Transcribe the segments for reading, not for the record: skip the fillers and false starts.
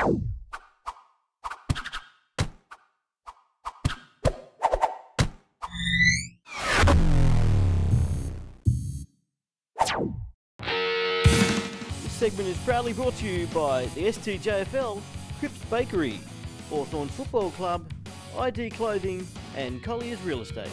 This segment is proudly brought to you by the STJFL, Cripps Bakery, Hawthorn Football Club, ID Clothing and Collier's Real Estate.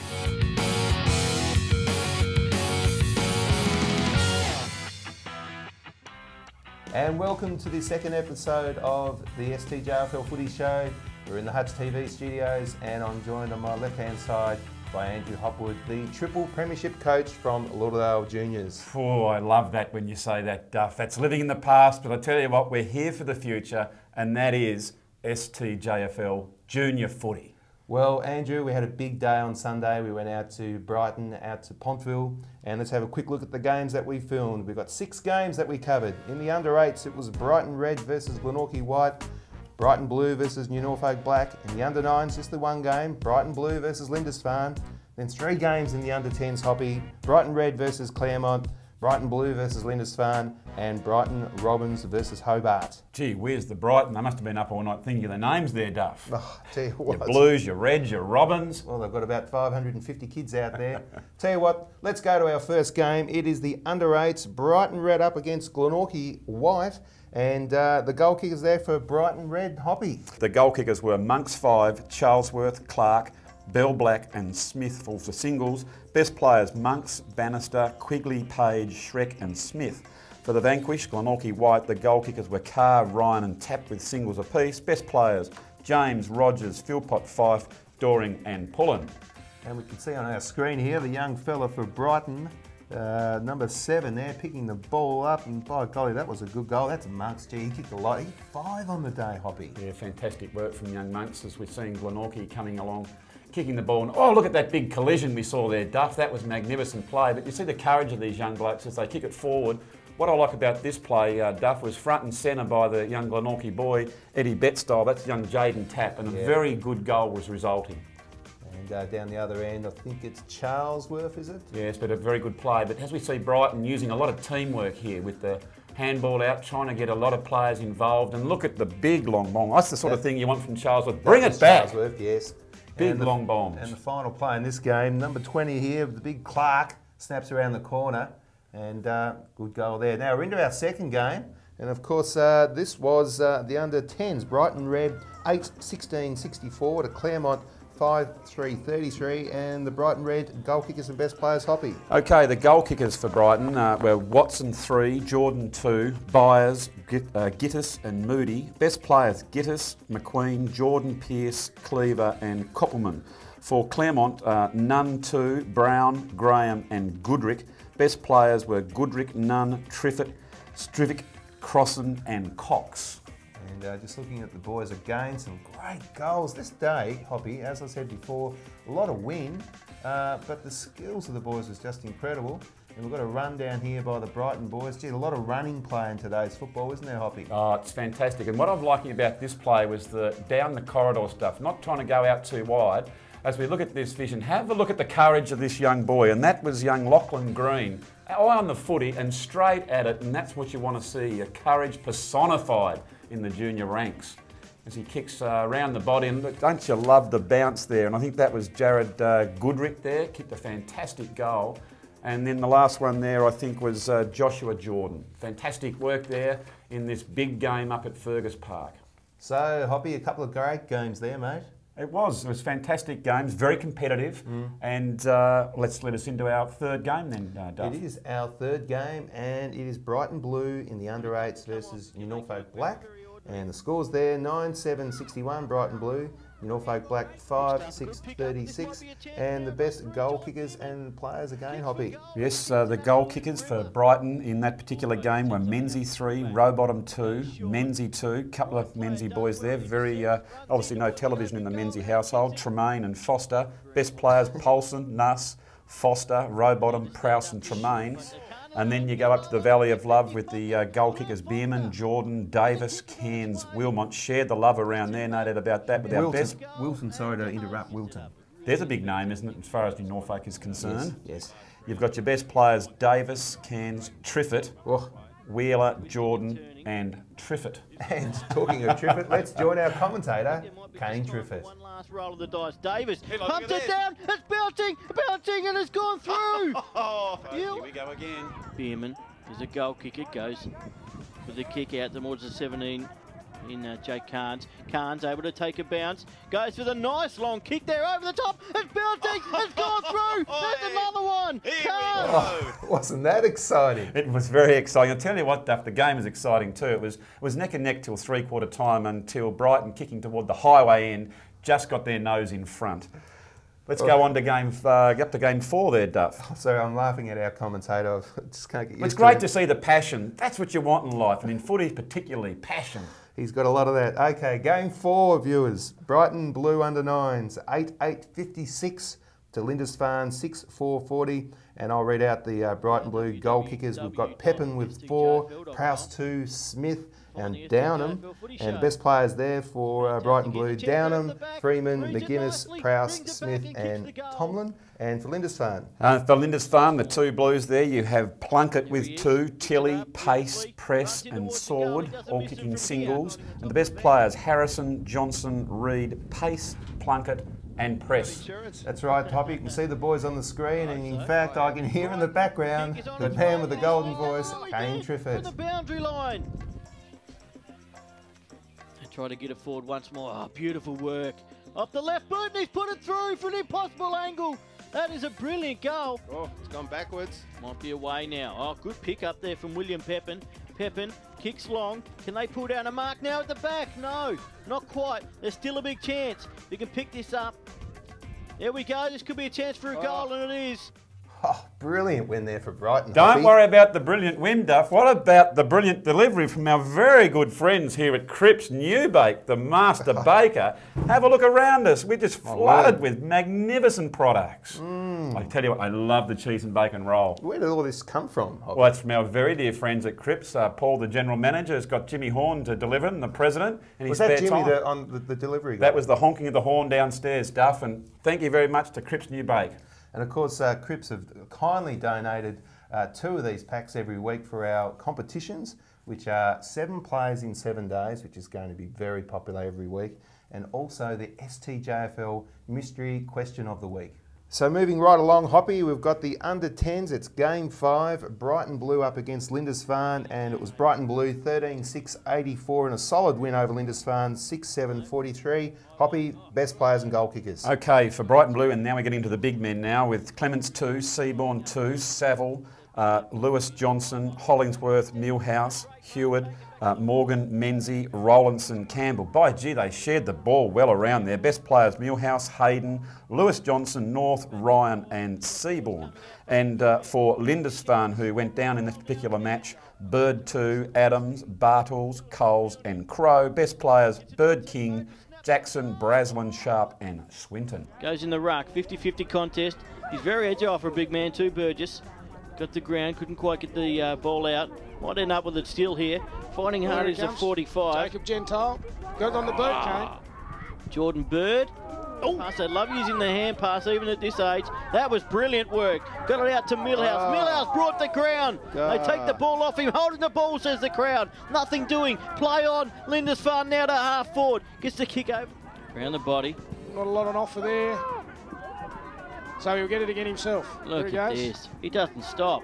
And welcome to the second episode of the STJFL Footy Show. We're in the Hutch TV studios and I'm joined on my left-hand side by Andrew Hopwood, the triple premiership coach from Lauderdale Juniors. Oh, I love that when you say that, Duff. That's living in the past, but I tell you what, we're here for the future, and that is STJFL Junior Footy. Well, Andrew, we had a big day on Sunday. We went out to Brighton, out to Pontville, and let's have a quick look at the games that we filmed. We've got 6 games that we covered. In the under-8s, it was Brighton Red versus Glenorchy White, Brighton Blue versus New Norfolk Black. In the under-9s, just the one game, Brighton Blue versus Linders Farm. Then 3 games in the under-10s, Hoppy, Brighton Red versus Claremont, Brighton Blue versus Linders Farm, and Brighton Robins versus Hobart. Gee whiz, the Brighton, they must have been up all night thinking of the names there, Duff. Oh, tell you what. Your Blues, your Reds, your Robins. Well, they've got about 550 kids out there. Tell you what, let's go to our first game. It is the under-8s, Brighton Red up against Glenorchy White. And the goal kickers there for Brighton Red, Hoppy. The goal kickers were Monks 5, Charlesworth, Clark, Bell Black and Smith for singles. Best players Monks, Bannister, Quigley, Page, Shrek and Smith. For the vanquished, Glenorchy White, the goal kickers were Carr, Ryan and Tapp with singles apiece. Best players James, Rogers, Philpott, Fife, Doring and Pullen. And we can see on our screen here the young fella for Brighton, number 7 there, picking the ball up, and by golly, that was a good goal. That's Monks. Gee, he kicked a lot. He kicked 5 on the day, Hoppy. Yeah, fantastic work from young Monks as we're seeing Glenorchy coming along, kicking the ball. And, oh, look at that big collision we saw there, Duff. That was magnificent play. But you see the courage of these young blokes as they kick it forward. What I like about this play, Duff, was front and centre by the young Glenorchy boy, Eddie Betstyle. That's young Jaden Tapp, and a very good goal was resulting. And down the other end, I think it's Charlesworth, is it? Yes, but a very good play. But as we see Brighton using a lot of teamwork here with the handball out, trying to get a lot of players involved. And look at the big long bomb. That's the sort of thing you want from Charlesworth. Bring it back. Charlesworth, yes. Big long bombs. And the final play in this game, number 20 here, the big Clark, snaps around the corner. And good goal there. Now we're into our second game. And of course, this was the under-10s. Brighton Red 8-16-64 to Claremont 5-3-33, and the Brighton Red goal kickers and best players, Hoppy. Okay, the goal kickers for Brighton were Watson 3, Jordan 2, Byers, Gittis and Moody. Best players Gittis, McQueen, Jordan, Pearce, Cleaver and Koppelman. For Claremont, Nunn 2, Brown, Graham and Goodrick. Best players were Goodrick, Nunn, Triffett, Strivic, Crossan and Cox. And just looking at the boys again, some great goals this day, Hoppy. As I said before, a lot of wind, but the skills of the boys was just incredible. And we've got a run down here by the Brighton boys. Gee, a lot of running play in today's football, isn't there, Hoppy? Oh, it's fantastic. And what I'm liking about this play was the down the corridor stuff, not trying to go out too wide. As we look at this vision, have a look at the courage of this young boy, and that was young Lachlan Green. Eye on the footy and straight at it, and that's what you want to see, a courage personified in the junior ranks. As he kicks around the body, and look, don't you love the bounce there? And I think that was Jared Goodrick there, kicked a fantastic goal. And then the last one there, I think, was Joshua Jordan. Fantastic work there in this big game up at Fergus Park. So, Hoppy, a couple of great games there, mate. It was fantastic games, very competitive, and let's let us into our third game then, Duff. It is our third game, and it is Brighton Blue in the under-8s versus New Norfolk Black, and the scores there, 9-7-61 Brighton Blue, New Norfolk Black 5-6-36, and the best goal kickers and players again, Hoppy. Yes, the goal kickers for Brighton in that particular game were Menzie 3, Rowbottom 2, Menzie 2, couple of Menzie boys there, very obviously no television in the Menzie household, Tremaine and Foster. Best players Polson, Nuss, Foster, Rowbottom, Prowse and Tremaine. And then you go up to the Valley of Love with the goal kickers Bierman, Jordan, Davis, Cairns, Wilmot. Shared the love around there, no doubt about that. With our best Wilton, sorry to interrupt, Wilton. There's a big name, isn't it, as far as New Norfolk is concerned? Yes. You've got your best players Davis, Cairns, Triffett. Oh. Wheeler, Jordan and Triffett. And talking of Triffett, let's join our commentator, Kane Triffett. One last roll of the dice. Davis pumps it down. It's bouncing, and it's gone through. Here we go again. Bierman is a goal kick. It goes with the kick out towards the 17 in Jake Carnes. Carnes able to take a bounce. Goes with a nice long kick there over the top. It's bouncing. It's gone through. There's another one. Carnes. Oh, wasn't that exciting? It was very exciting. I'll tell you what, Duff, the game was exciting too. It was neck and neck till three-quarter time until Brighton, kicking toward the highway end, just got their nose in front. Let's go on to game 4 there, Duff. Sorry, I'm laughing at our commentator. I just can't get used to it. It's great to see the passion. That's what you want in life, and in footy particularly, passion. He's got a lot of that. Okay, game 4, viewers. Brighton Blue under 9s, 8-8-56 to Linders Farn, 6-4-40. And I'll read out the Brighton Blue goal kickers. We've got Pepin with 4, Prowse 2, Smith and Downham. And the best players there for Brighton Blue, Downham, Freeman, McGuinness, Prowse, Smith and Tomlin. And for Linders Farn? For Linders Farn, the 2 Blues there, you have Plunkett with 2, Tilly, Pace, Press and Sword, all kicking singles. And the best players, Harrison, Johnson, Reid, Pace, Plunkett and Press. That's right, Poppy. You can see the boys on the screen, and in fact I can hear in the background the man with the golden voice, Kane Triffett. The boundary line. They try to get it forward once more. Oh, beautiful work. Off the left boot, and he's put it through for an impossible angle. That is a brilliant goal. Oh, it's gone backwards. Might be away now. Oh, good pick up there from William Pepin. Pepin kicks long. Can they pull down a mark now at the back? No, not quite. There's still a big chance. You can pick this up. There we go. This could be a chance for a goal, and it is. Oh, brilliant win there for Brighton. Don't worry about the brilliant win, Duff. What about the brilliant delivery from our very good friends here at Cripps Newbake, the master baker? Have a look around us. We're just flooded with magnificent products. I tell you what, I love the cheese and bacon roll. Where did all this come from? Well, it's from our very dear friends at Cripps. Paul, the general manager, has got Jimmy Horn to deliver it, and the president. And was that Jimmy on the delivery guy? That was the honking of the horn downstairs, Duff, and thank you very much to Cripps Newbake. And of course, Cripps have kindly donated 2 of these packs every week for our competitions, which are 7 plays in 7 days, which is going to be very popular every week, and also the STJFL Mystery Question of the Week. So moving right along, Hoppy, we've got the under-10s. It's game 5. Brighton Blue up against Linders Farn, and it was Brighton Blue 13-6-84 and a solid win over Linders Farn 6-7-43. Hoppy, best players and goal kickers. Okay, for Brighton Blue, and now we're getting to the big men now with Clements 2, Seaborn 2, Saville, Lewis Johnson, Hollingsworth, Millhouse, Hewitt, Morgan, Menzie, Rowlandson, Campbell. By gee, they shared the ball well around there. Best players, Millhouse, Hayden, Lewis Johnson, North, Ryan and Seaborn. And for Linders Farn, who went down in this particular match, Bird 2, Adams, Bartles, Coles and Crow. Best players, Bird King, Jackson, Braslin, Sharp and Swinton. Goes in the ruck, 50-50 contest. He's very agile for a big man too, Burgess. Got the ground, couldn't quite get the ball out. Might end up with it still here. Fighting hard is a 45. Jacob Gentile, got on the boot, Kane. Jordan Bird. Oh, pass. I love using the hand pass even at this age. That was brilliant work. Got it out to Millhouse. Millhouse brought the ground. They take the ball off him. Holding the ball, says the crowd. Nothing doing. Play on. Linders Farn now to half forward. Gets the kick over. Around the body. Not a lot on offer there. So he'll get it again himself. Look at this. He doesn't stop.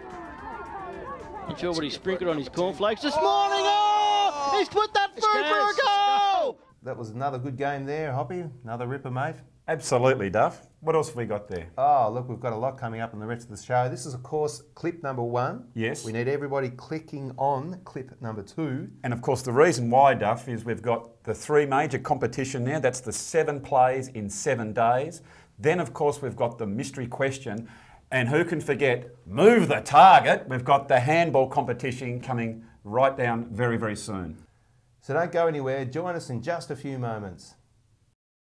Not sure what he sprinkled on his cornflakes this morning. Oh! He's put that through for a goal! That was another good game there, Hoppy. Another ripper, mate. Absolutely, Duff. What else have we got there? Oh, look, we've got a lot coming up in the rest of the show. This is, of course, clip number 1. Yes. We need everybody clicking on clip number 2. And of course, the reason why, Duff, is we've got the 3 major competition there. That's the 7 plays in 7 days. Then, of course, we've got the mystery question. And who can forget, move the target. We've got the handball competition coming right down very, very soon. So don't go anywhere. Join us in just a few moments.